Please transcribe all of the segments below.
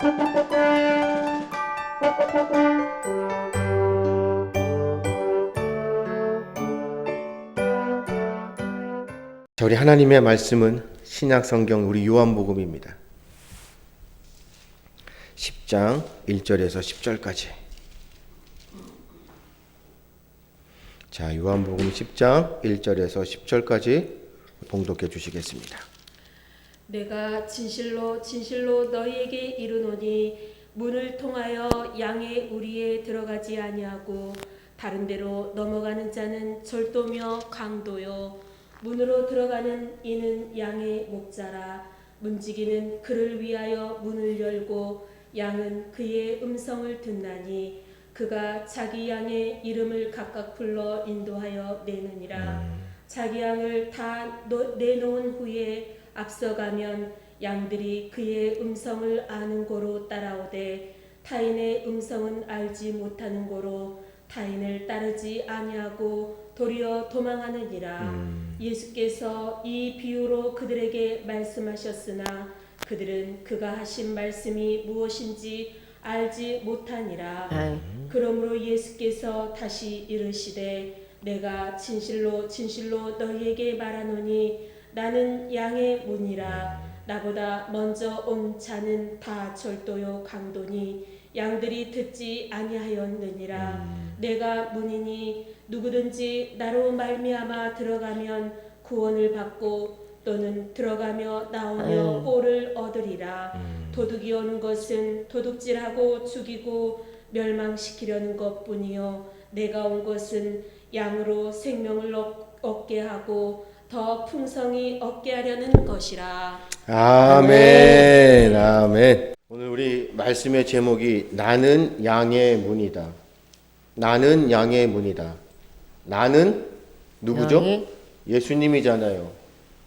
자, 우리 하나님의 말씀은 신약성경 우리 요한복음입니다. 10장 1절에서 10절까지. 자, 요한복음 10장 1절에서 10절까지 봉독해 주시겠습니다. 내가 진실로 진실로 너희에게 이르노니 문을 통하여 양의 우리에 들어가지 아니하고 다른 데로 넘어가는 자는 절도며 강도요 문으로 들어가는 이는 양의 목자라. 문지기는 그를 위하여 문을 열고 양은 그의 음성을 듣나니 그가 자기 양의 이름을 각각 불러 인도하여 내느니라. 자기 양을 다 내놓은 후에 앞서가면 양들이 그의 음성을 아는 고로 따라오되 타인의 음성은 알지 못하는 고로 타인을 따르지 아니하고 도리어 도망하느니라. 예수께서 이 비유로 그들에게 말씀하셨으나 그들은 그가 하신 말씀이 무엇인지 알지 못하니라. 그러므로 예수께서 다시 이르시되 내가 진실로 진실로 너희에게 말하노니 나는 양의 문이라. 나보다 먼저 온 자는 다 절도요 강도니 양들이 듣지 아니하였느니라. 내가 문이니 누구든지 나로 말미암아 들어가면 구원을 받고 또는 들어가며 나오며 꼴을 얻으리라. 도둑이 오는 것은 도둑질하고 죽이고 멸망시키려는 것뿐이요 내가 온 것은 양으로 생명을 얻게 하고 더 풍성히 얻게 하려는 것이라. 아멘. 아멘. 오늘 우리 말씀의 제목이 나는 양의 문이다. 나는 양의 문이다. 나는 누구죠? 예수님이잖아요.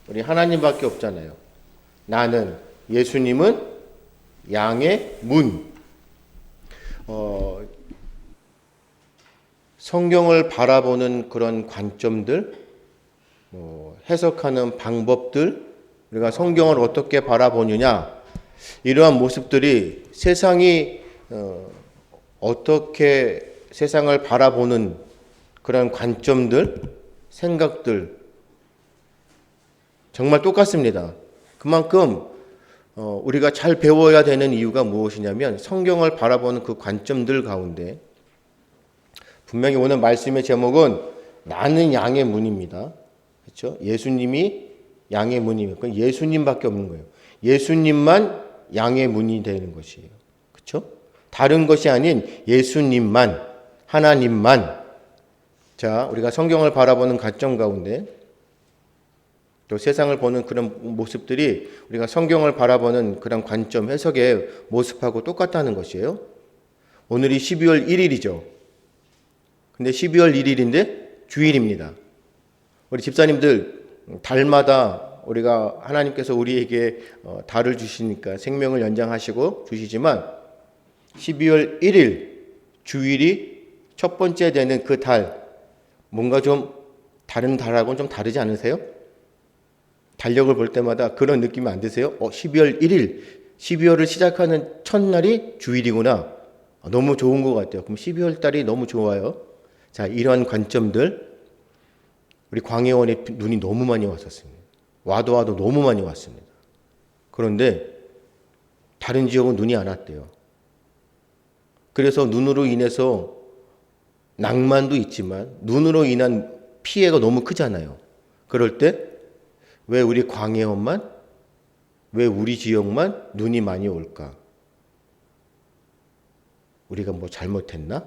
우리 하나님밖에 없잖아요. 나는, 예수님은 양의 문. 성경을 바라보는 그런 관점들, 해석하는 방법들, 우리가 성경을 어떻게 바라보느냐, 이러한 모습들이 세상이 어떻게 세상을 바라보는 그런 관점들, 생각들 정말 똑같습니다. 그만큼 우리가 잘 배워야 되는 이유가 무엇이냐면 성경을 바라보는 그 관점들 가운데 분명히 오늘 말씀의 제목은 나는 양의 문입니다. 그렇죠? 예수님이 양의 문이면 그건 예수님밖에 없는 거예요. 예수님만 양의 문이 되는 것이에요. 그렇죠? 다른 것이 아닌 예수님만, 하나님만. 자, 우리가 성경을 바라보는 관점 가운데 또 세상을 보는 그런 모습들이 우리가 성경을 바라보는 그런 관점, 해석의 모습하고 똑같다는 것이에요. 오늘이 12월 1일이죠. 근데 12월 1일인데 주일입니다. 우리 집사님들 달마다 우리가 하나님께서 우리에게 달을 주시니까 생명을 연장하시고 주시지만 12월 1일 주일이 첫 번째 되는 그 달, 뭔가 좀 다른 달하고는 좀 다르지 않으세요? 달력을 볼 때마다 그런 느낌이 안 드세요? 12월 1일, 12월을 시작하는 첫날이 주일이구나. 너무 좋은 것 같아요. 그럼 12월 달이 너무 좋아요. 자, 이러한 관점들, 우리 광해원에 눈이 너무 많이 왔었습니다. 와도 너무 많이 왔습니다. 그런데 다른 지역은 눈이 안 왔대요. 그래서 눈으로 인해서 낭만도 있지만 눈으로 인한 피해가 너무 크잖아요. 그럴 때 왜 우리 광해원만, 왜 우리 지역만 눈이 많이 올까? 우리가 뭐 잘못했나?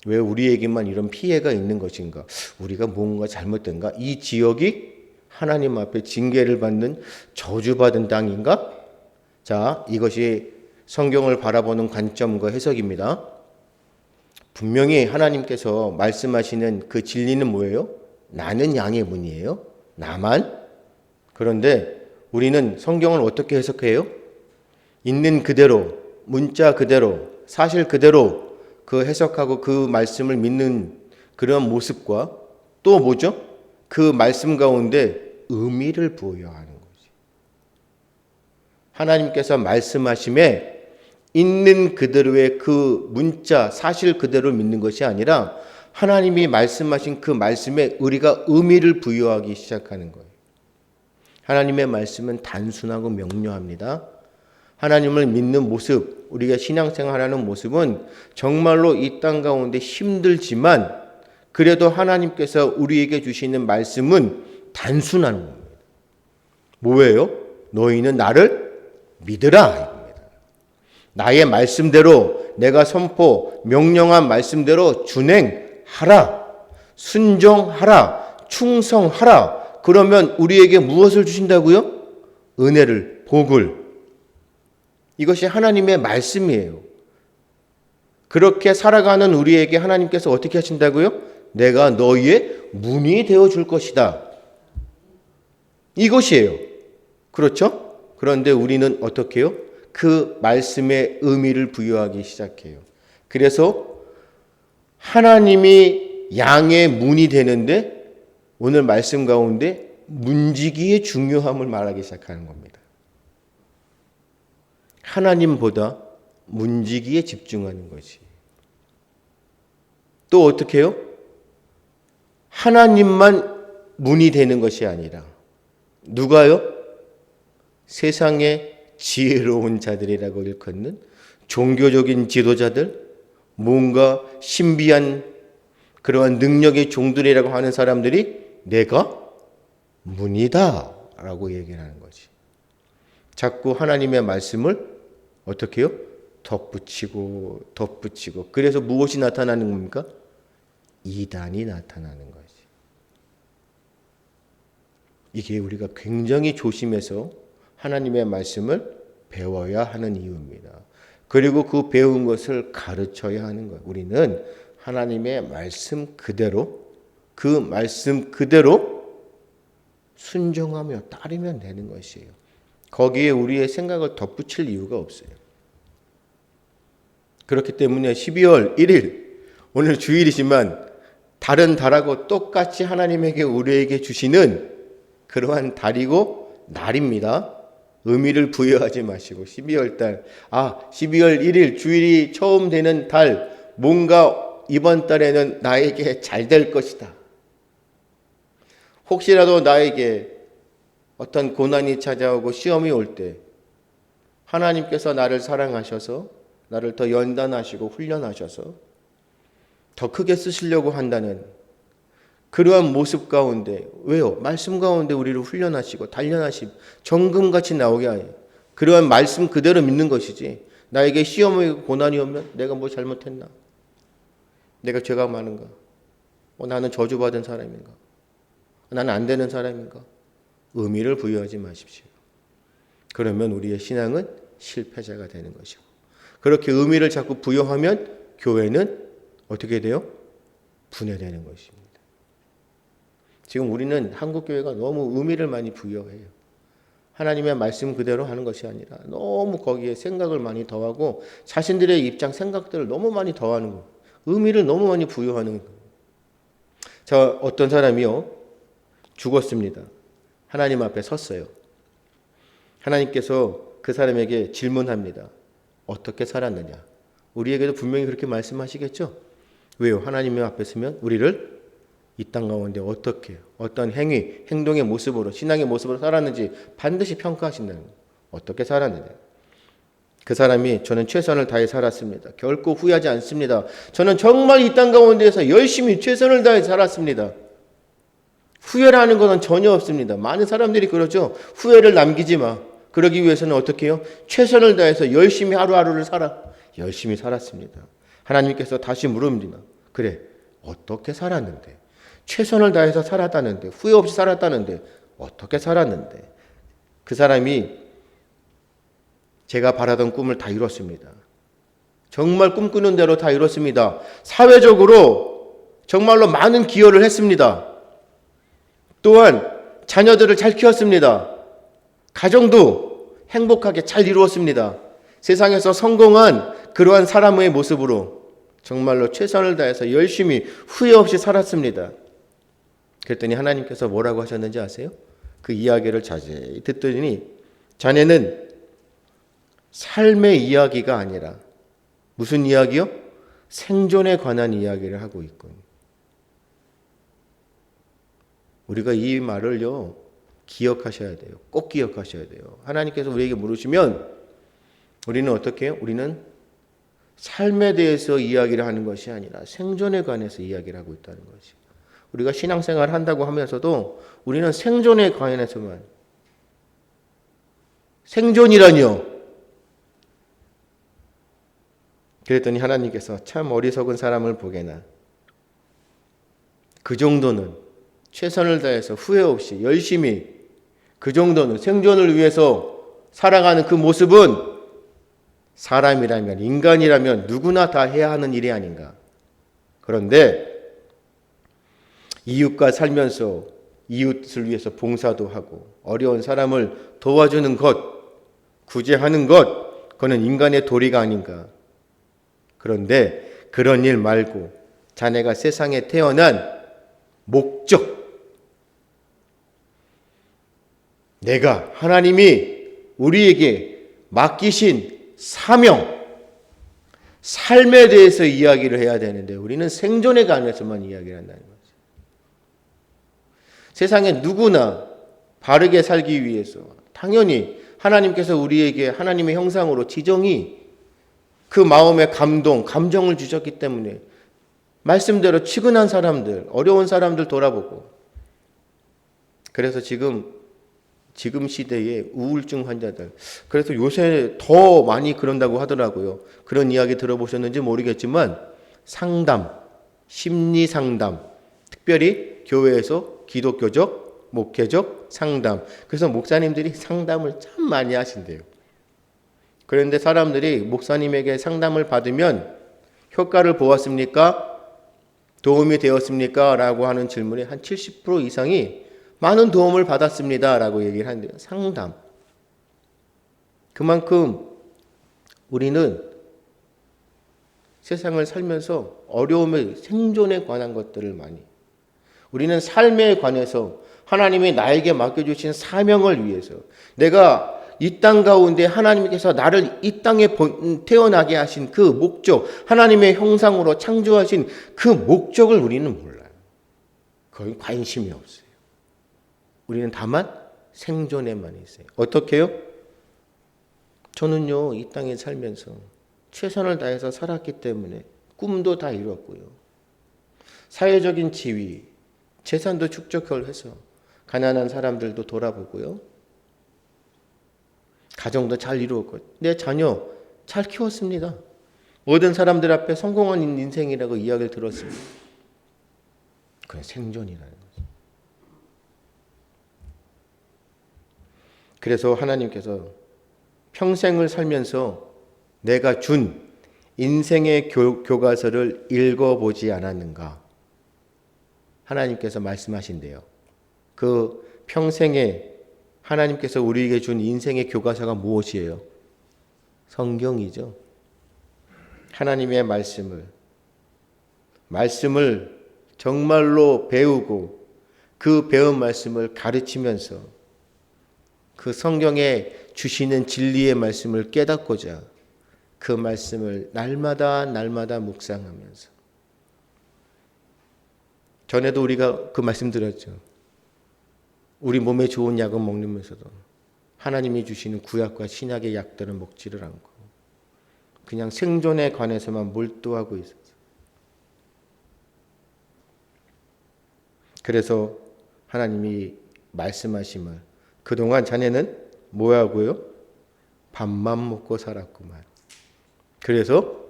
왜 우리에게만 이런 피해가 있는 것인가? 우리가 뭔가 잘못된가? 이 지역이 하나님 앞에 징계를 받는 저주받은 땅인가? 자, 이것이 성경을 바라보는 관점과 해석입니다. 분명히 하나님께서 말씀하시는 그 진리는 뭐예요? 나는 양의 문이에요. 나만. 그런데 우리는 성경을 어떻게 해석해요? 있는 그대로, 문자 그대로, 사실 그대로 그 해석하고 그 말씀을 믿는 그런 모습과 또 뭐죠? 그 말씀 가운데 의미를 부여하는 거지. 하나님께서 말씀하심에 있는 그대로의 그 문자, 사실 그대로 믿는 것이 아니라 하나님이 말씀하신 그 말씀에 우리가 의미를 부여하기 시작하는 거예요. 하나님의 말씀은 단순하고 명료합니다. 하나님을 믿는 모습, 우리가 신앙생활하는 모습은 정말로 이 땅 가운데 힘들지만 그래도 하나님께서 우리에게 주시는 말씀은 단순한 겁니다. 뭐예요? 너희는 나를 믿으라. 나의 말씀대로 내가 선포, 명령한 말씀대로 준행하라. 순종하라. 충성하라. 그러면 우리에게 무엇을 주신다고요? 은혜를, 복을. 이것이 하나님의 말씀이에요. 그렇게 살아가는 우리에게 하나님께서 어떻게 하신다고요? 내가 너희의 문이 되어줄 것이다. 이것이에요. 그렇죠? 그런데 우리는 어떻게 해요? 그 말씀의 의미를 부여하기 시작해요. 그래서 하나님이 양의 문이 되는데 오늘 말씀 가운데 문지기의 중요함을 말하기 시작하는 겁니다. 하나님보다 문지기에 집중하는 것이. 또 어떻게 해요? 하나님만 문이 되는 것이 아니라 누가요? 세상의 지혜로운 자들이라고 일컫는 종교적인 지도자들, 뭔가 신비한 그러한 능력의 종들이라고 하는 사람들이 내가 문이다 라고 얘기를 하는 거지. 자꾸 하나님의 말씀을 어떻게 해요? 덧붙이고 그래서 무엇이 나타나는 겁니까? 이단이 나타나는 거지. 이게 우리가 굉장히 조심해서 하나님의 말씀을 배워야 하는 이유입니다. 그리고 그 배운 것을 가르쳐야 하는 거예요. 우리는 하나님의 말씀 그대로 그 말씀 그대로 순종하며 따르면 되는 것이에요. 거기에 우리의 생각을 덧붙일 이유가 없어요. 그렇기 때문에 12월 1일 오늘 주일이지만 다른 달하고 똑같이 하나님에게 우리에게 주시는 그러한 달이고 날입니다. 의미를 부여하지 마시고 12월 달, 12월 1일 주일이 처음 되는 달, 뭔가 이번 달에는 나에게 잘 될 것이다. 혹시라도 나에게 어떤 고난이 찾아오고 시험이 올 때 하나님께서 나를 사랑하셔서 나를 더 연단하시고 훈련하셔서 더 크게 쓰시려고 한다는 그러한 모습 가운데, 왜요? 말씀 가운데 우리를 훈련하시고 단련하시고 정금같이 나오게 하요. 그러한 말씀 그대로 믿는 것이지. 나에게 시험이 고난이 오면 내가 뭐 잘못했나? 내가 죄가 많은가? 나는 저주받은 사람인가? 나는 안 되는 사람인가? 의미를 부여하지 마십시오. 그러면 우리의 신앙은 실패자가 되는 것이고, 그렇게 의미를 자꾸 부여하면 교회는 어떻게 돼요? 분해되는 것입니다. 지금 우리는 한국교회가 너무 의미를 많이 부여해요. 하나님의 말씀 그대로 하는 것이 아니라 너무 거기에 생각을 많이 더하고 자신들의 입장, 생각들을 너무 많이 더하는 거예요. 의미를 너무 많이 부여하는 거예요. 자, 어떤 사람이요, 죽었습니다. 하나님 앞에 섰어요. 하나님께서 그 사람에게 질문합니다. 어떻게 살았느냐? 우리에게도 분명히 그렇게 말씀하시겠죠? 왜요? 하나님 앞에 서면 우리를 이 땅 가운데 어떻게, 어떤 행위, 행동의 모습으로, 신앙의 모습으로 살았는지 반드시 평가하신다는 거예요. 어떻게 살았느냐? 그 사람이 저는 최선을 다해 살았습니다. 결코 후회하지 않습니다. 저는 정말 이 땅 가운데에서 열심히 최선을 다해 살았습니다. 후회라는 것은 전혀 없습니다. 많은 사람들이 그러죠. 후회를 남기지 마. 그러기 위해서는 어떻게 해요? 최선을 다해서 열심히 하루하루를 살아. 열심히 살았습니다. 하나님께서 다시 물으십니다. 그래, 어떻게 살았는데? 최선을 다해서 살았다는데, 후회 없이 살았다는데 어떻게 살았는데? 그 사람이 제가 바라던 꿈을 다 이뤘습니다. 정말 꿈꾸는 대로 다 이뤘습니다. 사회적으로 정말로 많은 기여를 했습니다. 또한 자녀들을 잘 키웠습니다. 가정도 행복하게 잘 이루었습니다. 세상에서 성공한 그러한 사람의 모습으로 정말로 최선을 다해서 열심히 후회 없이 살았습니다. 그랬더니 하나님께서 뭐라고 하셨는지 아세요? 그 이야기를 자세히 듣더니 자네는 삶의 이야기가 아니라 무슨 이야기요? 생존에 관한 이야기를 하고 있군. 우리가 이 말을요, 기억하셔야 돼요. 꼭 기억하셔야 돼요. 하나님께서 우리에게 물으시면 우리는 어떻게 해요? 우리는 삶에 대해서 이야기를 하는 것이 아니라 생존에 관해서 이야기를 하고 있다는 것이. 우리가 신앙생활을 한다고 하면서도 우리는 생존에 관해서만. 생존이라니요. 그랬더니 하나님께서 참 어리석은 사람을 보게나. 그 정도는 최선을 다해서 후회 없이 열심히 그 정도는 생존을 위해서 살아가는 그 모습은 사람이라면, 인간이라면 누구나 다 해야 하는 일이 아닌가. 그런데 이웃과 살면서 이웃을 위해서 봉사도 하고 어려운 사람을 도와주는 것, 구제하는 것, 그거는 인간의 도리가 아닌가. 그런데 그런 일 말고 자네가 세상에 태어난 목적, 내가 하나님이 우리에게 맡기신 사명, 삶에 대해서 이야기를 해야 되는데 우리는 생존에 관해서만 이야기를 한다는 거죠. 세상에 누구나 바르게 살기 위해서 당연히 하나님께서 우리에게 하나님의 형상으로 지정이 그 마음의 감동, 감정을 주셨기 때문에 말씀대로 치근한 사람들, 어려운 사람들 돌아보고, 그래서 지금 시대에 우울증 환자들, 그래서 요새 더 많이 그런다고 하더라고요. 그런 이야기 들어보셨는지 모르겠지만 상담, 심리 상담, 특별히 교회에서 기독교적, 목회적 상담, 그래서 목사님들이 상담을 참 많이 하신대요. 그런데 사람들이 목사님에게 상담을 받으면 효과를 보았습니까? 도움이 되었습니까? 라고 하는 질문에 한 70% 이상이 많은 도움을 받았습니다 라고 얘기를 하는데요. 상담. 그만큼 우리는 세상을 살면서 어려움의 생존에 관한 것들을 많이, 우리는 삶에 관해서 하나님이 나에게 맡겨주신 사명을 위해서, 내가 이 땅 가운데 하나님께서 나를 이 땅에 태어나게 하신 그 목적, 하나님의 형상으로 창조하신 그 목적을 우리는 몰라요. 거의 관심이 없어요. 우리는 다만 생존에만 있어요. 어떻게 해요? 저는요, 이 땅에 살면서 최선을 다해서 살았기 때문에 꿈도 다 이뤘고요. 사회적인 지위, 재산도 축적해서 가난한 사람들도 돌아보고요. 가정도 잘 이루었고, 내 자녀 잘 키웠습니다. 모든 사람들 앞에 성공한 인생이라고 이야기를 들었습니다. 그건 생존이라는 거죠. 그래서 하나님께서 평생을 살면서 내가 준 인생의 교과서를 읽어보지 않았는가? 하나님께서 말씀하신대요. 그 평생에 하나님께서 우리에게 준 인생의 교과서가 무엇이에요? 성경이죠. 하나님의 말씀을 정말로 배우고 그 배운 말씀을 가르치면서 그 성경에 주시는 진리의 말씀을 깨닫고자 그 말씀을 날마다 묵상하면서, 전에도 우리가 그 말씀 드렸죠. 우리 몸에 좋은 약은 먹으면서도 하나님이 주시는 구약과 신약의 약들은 먹지를 않고 그냥 생존에 관해서만 몰두하고 있었어요. 그래서 하나님이 말씀하심을, 그동안 자네는 뭐하고요? 밥만 먹고 살았구만. 그래서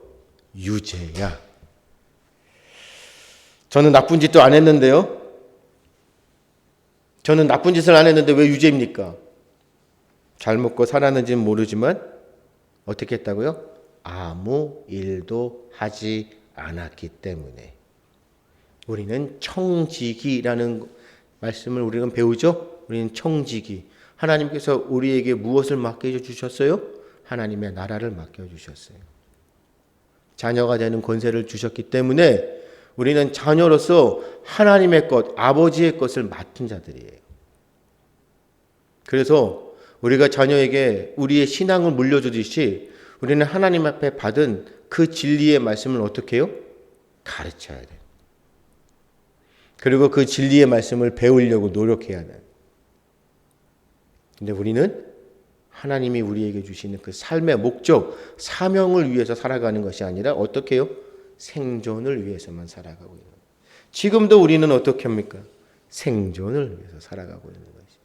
유죄야. 저는 나쁜 짓도 안 했는데요. 저는 나쁜 짓을 안 했는데 왜 유죄입니까? 잘 먹고 살았는지는 모르지만 어떻게 했다고요? 아무 일도 하지 않았기 때문에. 우리는 청지기라는 말씀을 우리는 배우죠? 우리는 청지기. 하나님께서 우리에게 무엇을 맡겨주셨어요? 하나님의 나라를 맡겨주셨어요. 자녀가 되는 권세를 주셨기 때문에 우리는 자녀로서 하나님의 것, 아버지의 것을 맡은 자들이에요. 그래서 우리가 자녀에게 우리의 신앙을 물려주듯이 우리는 하나님 앞에 받은 그 진리의 말씀을 어떻게 해요? 가르쳐야 돼요. 그리고 그 진리의 말씀을 배우려고 노력해야 돼요. 근데 우리는 하나님이 우리에게 주시는 그 삶의 목적, 사명을 위해서 살아가는 것이 아니라 어떻게 해요? 생존을 위해서만 살아가고 있는 거예요. 지금도 우리는 어떻게 합니까? 생존을 위해서 살아가고 있는 것이죠.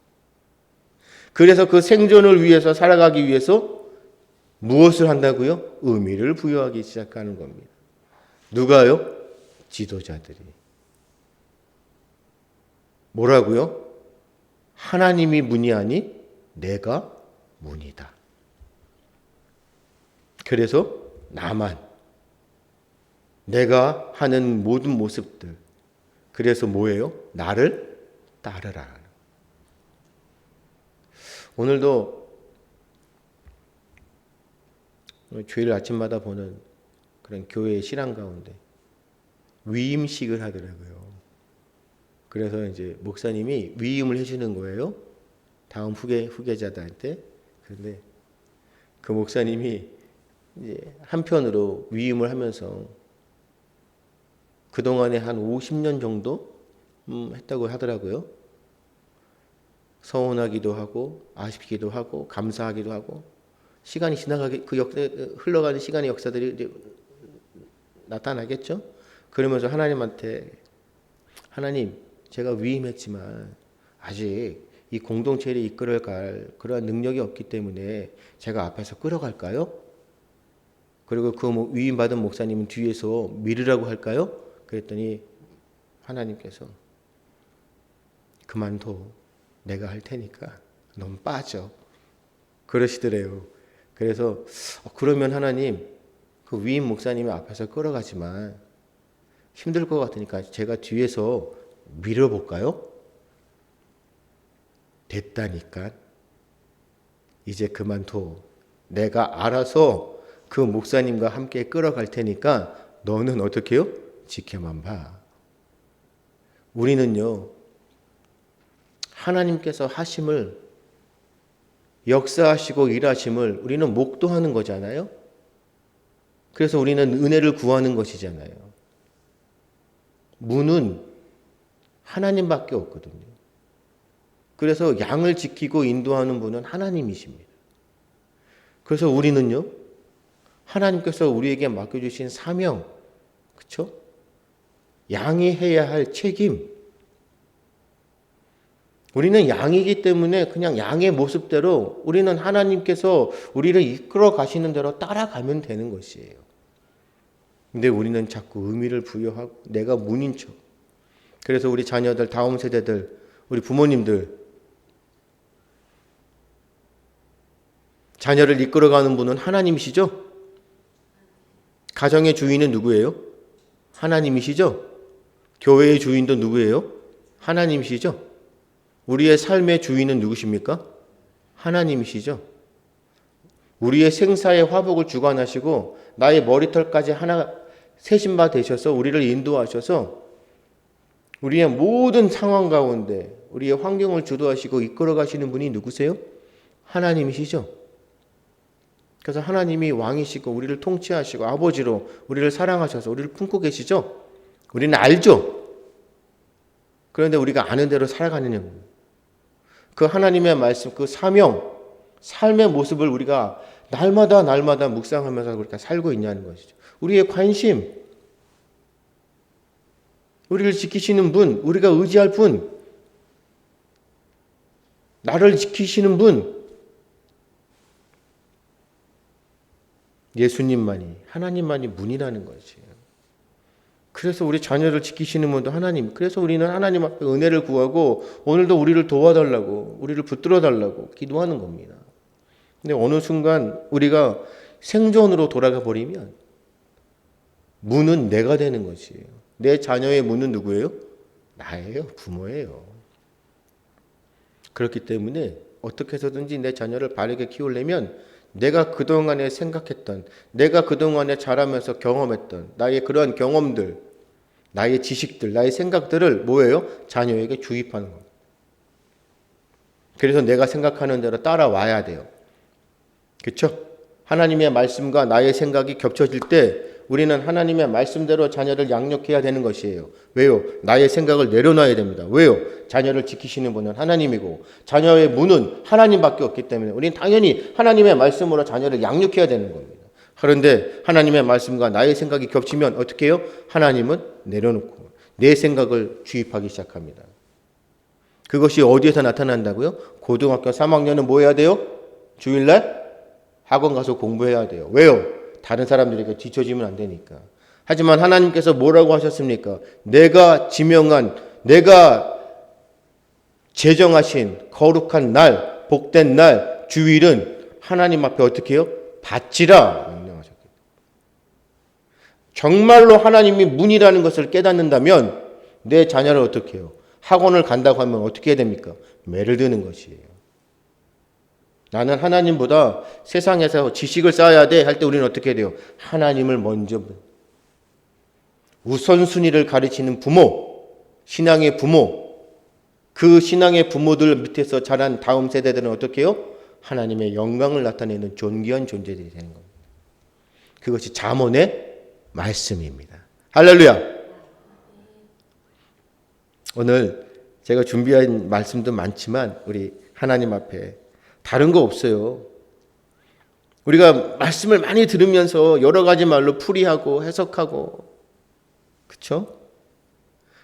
그래서 그 생존을 위해서 살아가기 위해서 무엇을 한다고요? 의미를 부여하기 시작하는 겁니다. 누가요? 지도자들이. 뭐라고요? 하나님이 문이 아니 내가 문이다. 그래서 나만 내가 하는 모든 모습들, 그래서 뭐예요? 나를 따르라. 오늘도 주일 아침마다 보는 그런 교회의 신앙 가운데 위임식을 하더라고요. 그래서 이제 목사님이 위임을 해주는 거예요. 다음 후계자들한테. 그런데 그 목사님이 이제 한편으로 위임을 하면서 그동안에 한 50년 정도 했다고 하더라고요. 서운하기도 하고 아쉽기도 하고 감사하기도 하고 시간이 지나가게 흘러가는 시간의 역사들이 이제 나타나겠죠. 그러면서 하나님한테 하나님 제가 위임했지만 아직 이 공동체를 이끌어갈 그러한 능력이 없기 때문에 제가 앞에서 끌어갈까요? 그리고 그 위임받은 목사님은 뒤에서 밀으라고 할까요? 그랬더니 하나님께서 그만둬. 내가 할 테니까 넌 빠져. 그러시더래요. 그래서 그러면 하나님 그 위임 목사님이 앞에서 끌어가지만 힘들 것 같으니까 제가 뒤에서 밀어볼까요? 됐다니까. 이제 그만둬. 내가 알아서 그 목사님과 함께 끌어갈 테니까 너는 어떻게 해요? 지켜만 봐. 우리는요, 하나님께서 하심을, 역사하시고 일하심을 우리는 목도하는 거잖아요. 그래서 우리는 은혜를 구하는 것이잖아요. 문은 하나님밖에 없거든요. 그래서 양을 지키고 인도하는 분은 하나님이십니다. 그래서 우리는요, 하나님께서 우리에게 맡겨주신 사명, 그렇죠? 양이 해야 할 책임. 우리는 양이기 때문에 그냥 양의 모습대로 우리는 하나님께서 우리를 이끌어 가시는 대로 따라가면 되는 것이에요. 근데 우리는 자꾸 의미를 부여하고 내가 문인 척. 그래서 우리 자녀들, 다음 세대들, 우리 부모님들, 자녀를 이끌어가는 분은 하나님이시죠? 가정의 주인은 누구예요? 하나님이시죠? 교회의 주인도 누구예요? 하나님이시죠? 우리의 삶의 주인은 누구십니까? 하나님이시죠? 우리의 생사의 화복을 주관하시고 나의 머리털까지 하나 세신 바 되셔서 우리를 인도하셔서 우리의 모든 상황 가운데 우리의 환경을 주도하시고 이끌어 가시는 분이 누구세요? 하나님이시죠? 그래서 하나님이 왕이시고 우리를 통치하시고 아버지로 우리를 사랑하셔서 우리를 품고 계시죠? 우리는 알죠? 그런데 우리가 아는 대로 살아가느냐. 그 하나님의 말씀, 그 사명, 삶의 모습을 우리가 날마다 묵상하면서 그렇게 살고 있냐는 것이죠. 우리의 관심, 우리를 지키시는 분, 우리가 의지할 분, 나를 지키시는 분, 예수님만이, 하나님만이 문이라는 거지. 그래서 우리 자녀를 지키시는 분도 하나님. 그래서 우리는 하나님 앞에 은혜를 구하고 오늘도 우리를 도와달라고, 우리를 붙들어 달라고 기도하는 겁니다. 근데 어느 순간 우리가 생존으로 돌아가 버리면 문은 내가 되는 것이에요. 내 자녀의 문은 누구예요? 나예요. 부모예요. 그렇기 때문에 어떻게 해서든지 내 자녀를 바르게 키우려면 내가 그동안에 생각했던, 내가 그동안에 자라면서 경험했던 나의 그러한 경험들, 나의 지식들, 나의 생각들을 뭐예요? 자녀에게 주입하는 겁니다. 그래서 내가 생각하는 대로 따라와야 돼요. 그렇죠? 하나님의 말씀과 나의 생각이 겹쳐질 때 우리는 하나님의 말씀대로 자녀를 양육해야 되는 것이에요. 왜요? 나의 생각을 내려놔야 됩니다. 왜요? 자녀를 지키시는 분은 하나님이고 자녀의 문은 하나님밖에 없기 때문에 우리는 당연히 하나님의 말씀으로 자녀를 양육해야 되는 겁니다. 그런데 하나님의 말씀과 나의 생각이 겹치면 어떻게 해요? 하나님은 내려놓고 내 생각을 주입하기 시작합니다. 그것이 어디에서 나타난다고요? 고등학교 3학년은 뭐 해야 돼요? 주일날 학원 가서 공부해야 돼요. 왜요? 다른 사람들에게 뒤처지면 안 되니까. 하지만 하나님께서 뭐라고 하셨습니까? 내가 지명한, 내가 제정하신 거룩한 날, 복된 날, 주일은 하나님 앞에 어떻게 해요? 바치라 명령하셨거든요. 정말로 하나님이 문이라는 것을 깨닫는다면 내 자녀를 어떻게 해요? 학원을 간다고 하면 어떻게 해야 됩니까? 매를 드는 것이에요. 나는 하나님보다 세상에서 지식을 쌓아야 돼 할 때 우리는 어떻게 해야 돼요? 하나님을 먼저 우선순위를 가르치는 부모, 신앙의 부모, 그 신앙의 부모들 밑에서 자란 다음 세대들은 어떻게 해요? 하나님의 영광을 나타내는 존귀한 존재들이 되는 겁니다. 그것이 잠언의 말씀입니다. 할렐루야! 오늘 제가 준비한 말씀도 많지만 우리 하나님 앞에 다른 거 없어요. 우리가 말씀을 많이 들으면서 여러 가지 말로 풀이하고 해석하고 그렇죠?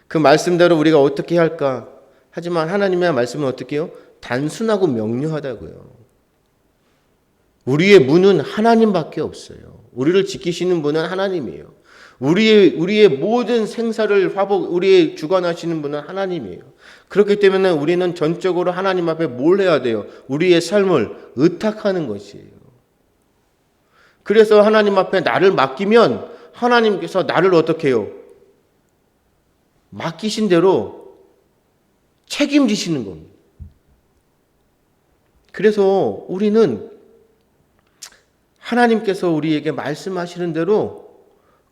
그 말씀대로 우리가 어떻게 할까? 하지만 하나님의 말씀은 어떻게 해요? 단순하고 명료하다고요. 우리의 문은 하나님밖에 없어요. 우리를 지키시는 분은 하나님이에요. 우리의 모든 생사를 우리의 주관하시는 분은 하나님이에요. 그렇기 때문에 우리는 전적으로 하나님 앞에 뭘 해야 돼요? 우리의 삶을 의탁하는 것이에요. 그래서 하나님 앞에 나를 맡기면 하나님께서 나를 어떻게 해요? 맡기신 대로 책임지시는 겁니다. 그래서 우리는 하나님께서 우리에게 말씀하시는 대로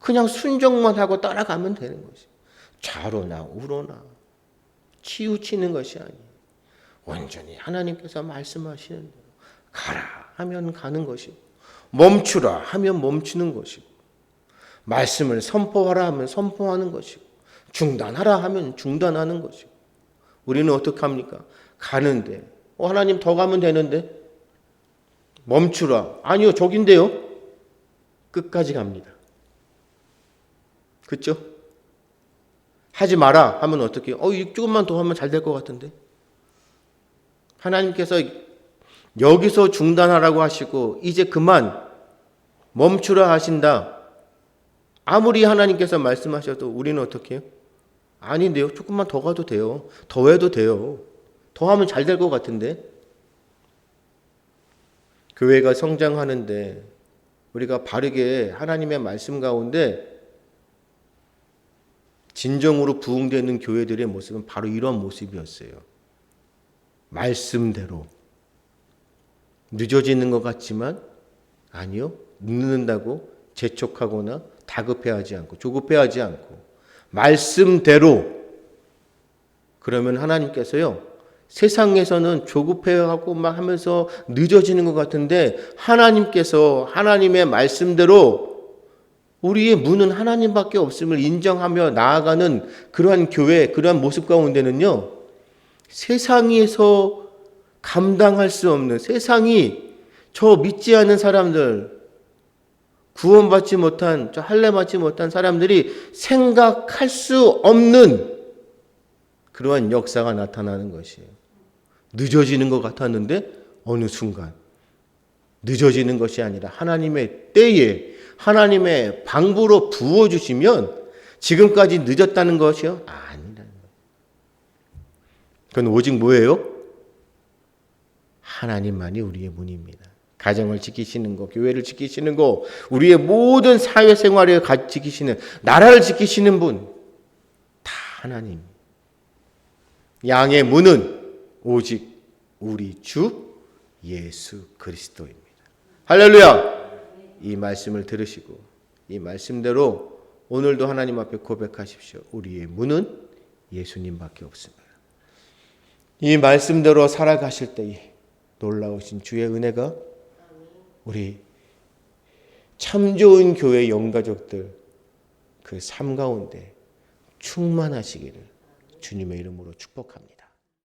그냥 순종만 하고 따라가면 되는 것이에요. 좌로나 우로나 치우치는 것이 아니에요. 온전히 하나님께서 말씀하시는 대로 가라 하면 가는 것이고 멈추라 하면 멈추는 것이고 말씀을 선포하라 하면 선포하는 것이고 중단하라 하면 중단하는 것이고 우리는 어떻게 합니까? 가는데 하나님 더 가면 되는데 멈추라. 아니요 저긴데요. 끝까지 갑니다. 그렇죠? 하지 마라 하면 어떻게 해요? 조금만 더 하면 잘 될 것 같은데. 하나님께서 여기서 중단하라고 하시고 이제 그만 멈추라 하신다. 아무리 하나님께서 말씀하셔도 우리는 어떻게 해요? 아닌데요. 조금만 더 가도 돼요. 더 해도 돼요. 더 하면 잘 될 것 같은데. 교회가 성장하는데 우리가 바르게 하나님의 말씀 가운데 진정으로 부흥되는 교회들의 모습은 바로 이런 모습이었어요. 말씀대로. 늦어지는 것 같지만 아니요. 늦는다고 재촉하거나 다급해하지 않고 조급해하지 않고 말씀대로. 그러면 하나님께서요. 세상에서는 조급해하고 막 하면서 늦어지는 것 같은데 하나님께서 하나님의 말씀대로 우리의 문은 하나님밖에 없음을 인정하며 나아가는 그러한 교회, 그러한 모습 가운데는요. 세상에서 감당할 수 없는 세상이 저 믿지 않은 사람들 구원받지 못한 저 할례받지 못한 사람들이 생각할 수 없는 그러한 역사가 나타나는 것이에요. 늦어지는 것 같았는데 어느 순간 늦어지는 것이 아니라 하나님의 때에 하나님의 방부로 부어주시면 지금까지 늦었다는 것이요? 아니라는 거예요. 그건 오직 뭐예요? 하나님만이 우리의 문입니다. 가정을 지키시는 거, 교회를 지키시는 거, 우리의 모든 사회생활을 지키시는, 나라를 지키시는 분, 다 하나님. 양의 문은 오직 우리 주 예수 그리스도입니다. 할렐루야! 이 말씀을 들으시고 이 말씀대로 오늘도 하나님 앞에 고백하십시오. 우리의 문은 예수님밖에 없습니다. 이 말씀대로 살아가실 때에 놀라우신 주의 은혜가 우리 참 좋은 교회 영가족들 그 삶 가운데 충만하시기를 주님의 이름으로 축복합니다.